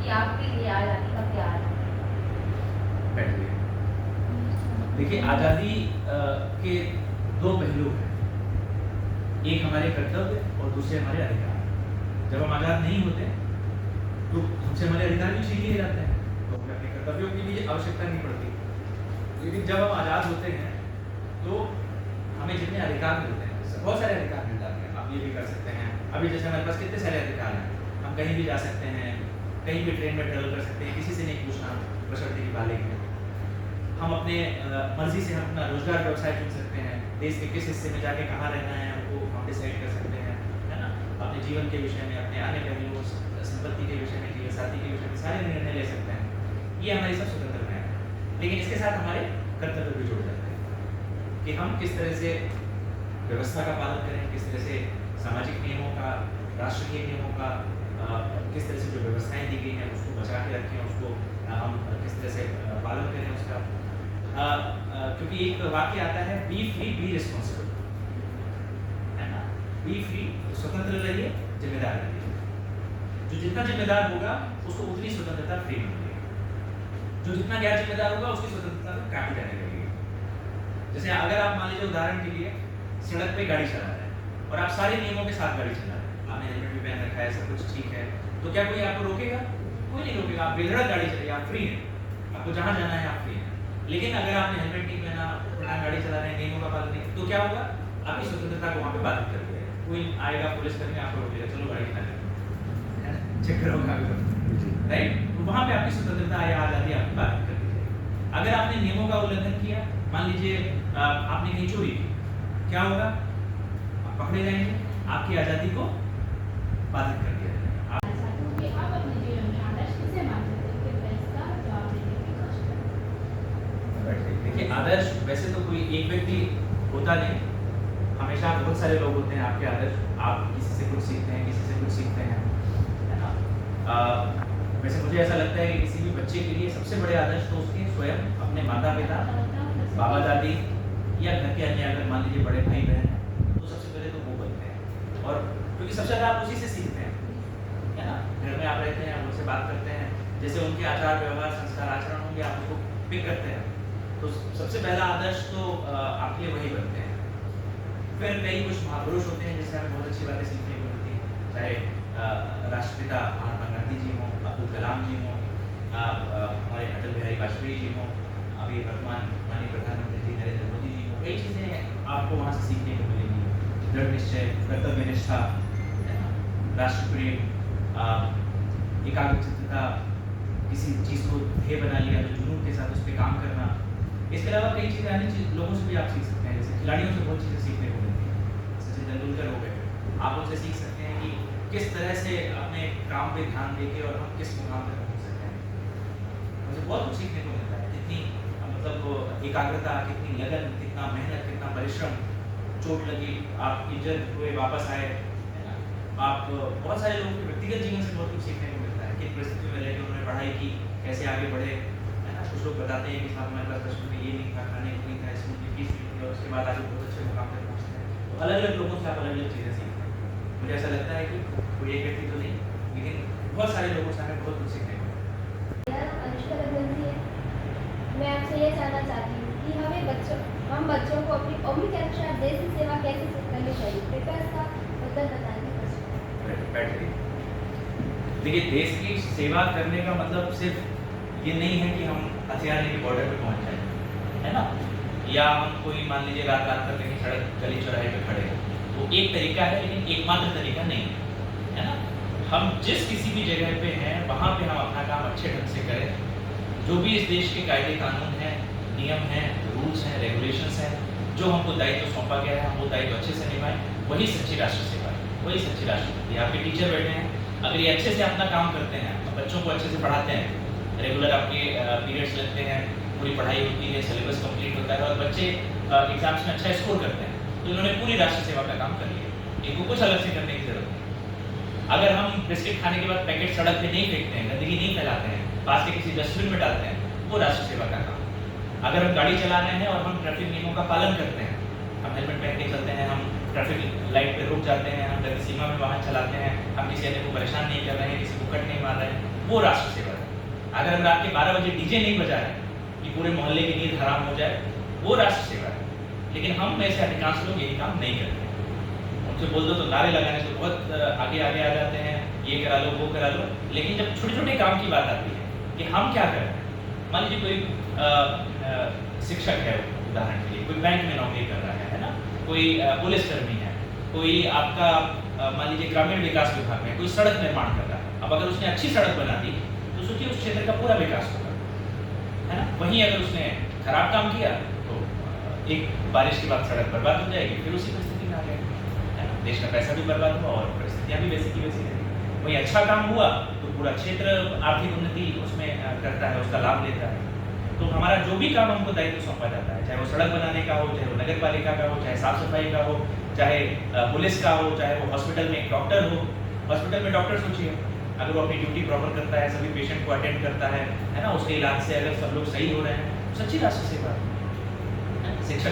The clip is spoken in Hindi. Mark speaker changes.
Speaker 1: कि आपके लिए आज़ादी का क्या अर्थ है?
Speaker 2: बैठिए। देखिए, आज़ादी के दो पहलू हैं, एक हमारे कर्तव्य और दूसरे हमारे अधिकार। जब हम आज़ाद नहीं होते तो हमसे हमारे अधिकार भी छीन लिए जाते हैं, तो हमें अपने कर्तव्यों की भी आवश्यकता नहीं पड़ती। लेकिन जब हम आज़ाद होते हैं तो हमें जितने अधिकार मिलते हैं, बहुत सारे अधिकार मिल जाते हैं। आप ये भी कर सकते हैं, अभी जैसे हमारे पास कितने सारे अधिकार हैं, हम कहीं भी जा सकते हैं, कहीं भी ट्रेन में ट्रेवल कर सकते हैं, किसी से नहीं पूछना, बशर्ते कि बालिग हैं। हम अपने मर्जी से हम अपना रोजगार व्यवसाय चुन सकते हैं, देश के किस हिस्से में जाके कहाँ रहना है वो हम डिसाइड कर सकते हैं, है ना। अपने जीवन के विषय में, अपने आने पहलुओं, संपत्ति के विषय में, जीवन साथी के विषय में सारे निर्णय ले सकते हैं। ये हमारी सब स्वतंत्रताएं हैं, लेकिन इसके साथ हमारे कर्तव्य भी जुड़ जाते हैं कि हम किस तरह से व्यवस्था का पालन करें, किस तरह से सामाजिक नियमों का, राष्ट्रीय नियमों का, किस तरह से जो व्यवस्थाएं दी गई हैं उसको बचा के रखें, उसको हम किस तरह से पालन करें उसका। क्योंकि एक वाक्य आता है, बी फ्री बी रिस्पॉन्सिबल, है ना। बी फ्री, स्वतंत्र रहिए, जिम्मेदार रहिए। जो जितना जिम्मेदार होगा उसको उतनी स्वतंत्रता फ्री मिलेगी, जो जितना गैर जिम्मेदार होगा उसकी स्वतंत्रता को काटी जाने लगेगी। जैसे अगर आप मान लीजिए उदाहरण के लिए सड़क पे गाड़ी चला रहे हैं और आप सारे नियमों के साथ गाड़ी चला रहे हैं, आपने हेलमेट भी पहन रखा है, सब कुछ ठीक है, तो क्या कोई आपको रोकेगा? कोई नहीं रोकेगा। आप बेधड़क गाड़ी चलाइए, आप फ्री हैं, आपको जहाँ जाना है आप फ्री हैं। लेकिन अगर आपने हेलमेट नहीं पहना, गाड़ी चला रहे हैं, नियमों का पालन नहीं, तो क्या होगा? आपकी स्वतंत्रता को वहाँ पे बाधित कर दिया जाएगा। कोई आएगा पुलिस करके आपको रोकेगा, चलो गाड़ी निकालें, चक्कर होगा, राइट। तो वहाँ पे आपकी स्वतंत्रता या आज़ादी आपकी बाधित कर दी जाएगी। अगर आपने नियमों का उल्लंघन किया, मान लीजिए आपने कहीं चोरी की, क्या होगा? आप पकड़े जाएंगे, आपकी आज़ादी को बाधित कर दिया जाएगा।
Speaker 1: आप अपने जीवन में आदर्श किसे मानते हैं? कृपया इसका जवाब देने की कोशिश करें।
Speaker 2: देखिए, आदर्श वैसे तो कोई एक व्यक्ति होता नहीं, हमेशा बहुत सारे लोग होते हैं आपके आदर्श। आप किसी से कुछ सीखते हैं, किसी से कुछ सीखते हैं, है ना। वैसे मुझे ऐसा लगता है कि किसी भी बच्चे के लिए सबसे बड़े आदर्श तो उसके स्वयं अपने माता पिता, बाबा दादी या घर के अन्य, अगर मान लीजिए बड़े भाई बहन हैं, तो सबसे पहले तो वो बनते हैं। और क्योंकि सबसे ज़्यादा आप उसी से सीखते हैं, है ना। घर में आप रहते हैं, आप उनसे बात करते हैं, जैसे उनके आचार व्यवहार संस्कार आचरण होंगे आप उसको पिक करते हैं, तो सबसे पहला आदर्श तो आपके लिए वही बनते हैं। फिर कई कुछ महापुरुष होते हैं जिससे हमें बहुत अच्छी बातें सीखने को मिलती हैं, चाहे राष्ट्रपिता महात्मा गांधी जी हों, अब्दुल कलाम जी हों, हमारे अटल बिहारी वाजपेयी जी हों, अभी वर्तमान माननीय प्रधानमंत्री जी नरेंद्र मोदी जी हों। कई चीज़ें आपको वहाँ से सीखने को मिलेंगी, दृढ़ निश्चय, कर्तव्य निष्ठा, राष्ट्र प्रेम, एकाग्रचित्तता, किसी चीज़ को ध्येय बना लिया तो जुनून के साथ उस पर काम करना। इसके अलावा कई चीज़ें अन्य लोगों से भी आप सीख सकते हैं, जैसे खिलाड़ियों से बहुत चीज़ें सीखने को मिलती हैं। सचिन तेंदुलकर हो गए, आप उनसे सीख सकते हैं कि किस तरह से अपने काम पे ध्यान देके और हम किस मुकाम तक पहुँच सकते हैं। मुझे बहुत कुछ सीखने को मिलता है, कितनी मतलब एकाग्रता, कितनी लगन, कितना मेहनत, कितना परिश्रम। चोट लगी, आप इंजर्ड हुए, वापस आए, है ना। आप बहुत सारे लोगों के व्यक्तिगत जीवन से बहुत कुछ सीखने को मिलता है, किन परिस्थितियों में रहकर उन्होंने पढ़ाई की, कैसे आगे बढ़े, है ना। कुछ लोग बताते हैं कि साहब हमारे पास बचपन में ये नहीं था, खाने को नहीं था, स्कूल की फीस नहीं थी, और उसके बाद आगे बहुत अच्छे मुकाम तक पहुँचते हैं। तो अलग अलग लोगों से आप अलग अलग चीज़ें सीखते हैं। मुझे ऐसा लगता है कि कोई एक व्यक्ति तो नहीं, लेकिन बहुत सारे लोगों से हमें बहुत कुछ सीखने को मिलता है।
Speaker 3: अनुष्का रघुवंशी है। मैं आपसे ये जानना चाहती हूँ कि हम बच्चों को अपनी उम्र के अनुसार देश की सेवा कैसे करनी चाहिए? कृपया इसका उत्तर बताने की कोशिश करें।
Speaker 2: देखिए, देश की सेवा करने का मतलब सिर्फ ये नहीं है कि हम हथियार लेके बॉर्डर पे पहुंच जाए, है ना, या हम कोई मान लीजिए रात रात कर कहीं सड़क गली चौराहे पे खड़े हैं। वो एक तरीका है, लेकिन एकमात्र तरीका नहीं है ना। हम जिस किसी भी जगह पे हैं वहाँ पे हम अपना काम अच्छे ढंग से करें। जो भी इस देश के कायदे कानून हैं, नियम हैं, रूल्स हैं, रेगुलेशंस हैं, जो हमको दायित्व सौंपा गया है, हम वो दायित्व अच्छे से निभाएं। वही सच्ची राष्ट्र सेवा है, वही सच्ची राष्ट्रपति। आपके टीचर बैठे हैं, अगर ये अच्छे से अपना काम करते हैं, बच्चों को अच्छे से पढ़ाते हैं, रेगुलर आपके पीरियड्स लगते हैं, पूरी पढ़ाई होती है, सिलेबस कंप्लीट होता है और बच्चे एग्जाम्स में अच्छा स्कोर करते हैं, तो इन्होंने पूरी राष्ट्र सेवा का काम कर लिया। इनको कुछ अलग से करने की जरूरत नहीं। अगर हम बिस्किट खाने के बाद पैकेट सड़क पे नहीं फेंकते हैं, गंदगी नहीं फैलाते हैं, पास के किसी डस्टबिन में डालते हैं, वो राष्ट्र सेवा का काम। अगर हम गाड़ी चला रहे हैं और हम ट्रैफिक नियमों का पालन करते हैं, हम हेलमेट पहन के चलते हैं, हम ट्रैफिक लाइट पे रुक जाते हैं, हम गति सीमा में वाहन चलाते हैं, हम किसी अन्य को परेशान नहीं कर रहे हैं, किसी को कट नहीं मार रहे हैं, वो राष्ट्र सेवा है। अगर हम रात के 12 बजे डीजे नहीं बजा रहे कि पूरे मोहल्ले की नींद हराम हो जाए, वो राष्ट्र सेवा है। लेकिन हम में से अधिकांश लोग यही काम नहीं करते। उनसे बोल दो तो नारे लगाने से बहुत आगे आगे आ जाते हैं, ये करा लो वो करा लो। लेकिन जब छोटे छोटे काम की बात आती है कि हम क्या करें, मान लीजिए कोई शिक्षक है उदाहरण के लिए, कोई बैंक में नौकरी कर रहा है ना, कोई पुलिस कर्मी है, कोई आपका मान लीजिए ग्रामीण विकास विभाग में कोई सड़क निर्माण कर रहा है। अब अगर उसने अच्छी सड़क बना दी तो सोचिए उस क्षेत्र का पूरा विकास होगा, है ना। वहीं अगर उसने खराब काम किया तो एक बारिश के बाद सड़क बर्बाद हो जाएगी, फिर उसी परिस्थिति में आ जाएगी, है ना। देश का पैसा भी बर्बाद हुआ और परिस्थितियाँ भी वैसी की वैसी रहेगी। वहीं अच्छा काम हुआ तो पूरा क्षेत्र आर्थिक उन्नति उसमें करता है, उसका लाभ लेता है। तो हमारा जो भी काम हमको दायित्व सौंपा जाता है, चाहे वो सड़क बनाने का हो, चाहे वो नगर पालिका का हो, चाहे साफ सफाई का हो, चाहे पुलिस का हो, चाहे वो हॉस्पिटल में एक डॉक्टर हो। हॉस्पिटल में डॉक्टर सोचिए, अगर वो अपनी ड्यूटी प्रॉपर करता है, सभी पेशेंट को अटेंड करता है ना, उसके इलाज से अगर सब लोग सही हो रहे हैं, सच्ची राष्ट्र सेवा है। शिक्षक